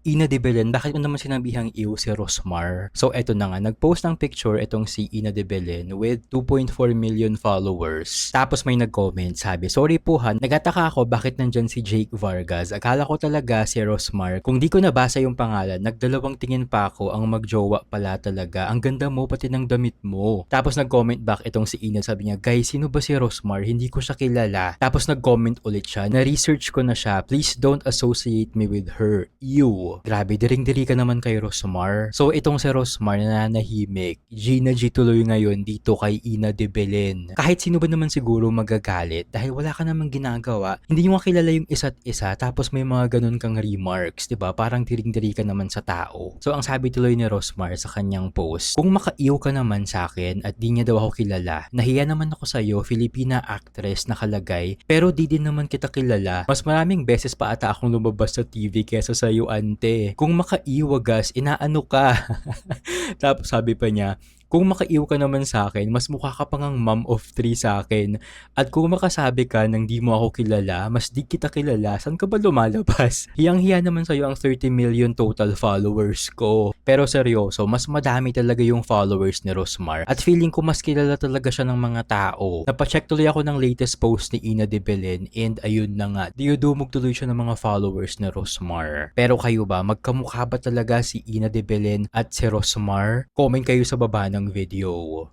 Ina de Belen, bakit mo naman sinabihang ew si Rosmar? So eto na nga, nag-post ng picture itong si Ina de Belen with 2.4 million followers. Tapos may nag-comment, sabi, sorry po ha, nagataka ako bakit nandyan si Jake Vargas. Akala ko talaga si Rosmar. Kung di ko nabasa yung pangalan, nagdalawang tingin pa ako ang magjowa pala talaga. Ang ganda mo pati ng damit mo. Tapos nag-comment back itong si Ina, sabi niya, guys, sino ba si Rosmar? Hindi ko siya kilala. Tapos nag-comment ulit siya, na-research ko na siya, please don't associate me with her. Ew. Grabe, diring-diri ka naman kay Rosmar. So itong si Rosmar nananahimik. Gina G tuloy ngayon dito kay Ina de Belen. Kahit sino ba naman siguro magagalit dahil wala ka namang ginagawa. Hindi nyo kilala yung isa't isa tapos may mga ganun kang remarks, 'di ba? Parang diring-diri ka naman sa tao. So ang sabi tuloy ni Rosmar sa kanyang post, kung makaiw ka naman sa akin at di niya daw ako kilala, nahiya naman ako sa iyo, Filipina actress nakalagay, pero di din naman kita kilala. Mas maraming beses pa ata akong lumabas sa TV kesa sa iyo, ante. Kung makaiwagas, inaano ka? Tapos sabi pa niya, kung makaiw ka naman sa akin, mas mukha ka pang ang mom of three sa akin. At kung makasabi ka nang di mo ako kilala, mas di kita kilala, saan ka ba lumalabas? Hiyang-hiya naman sa'yo ang 30 million total followers ko. Pero seryoso, mas madami talaga yung followers ni Rosmar. At feeling ko mas kilala talaga siya ng mga tao. Napacheck tuloy ako ng latest post ni Ina de Belen and ayun na nga, diudumog tuloy siya ng mga followers ni Rosmar. Pero kayo ba, magkamukha ba talaga si Ina de Belen at si Rosmar? Comment kayo sa baba ng video.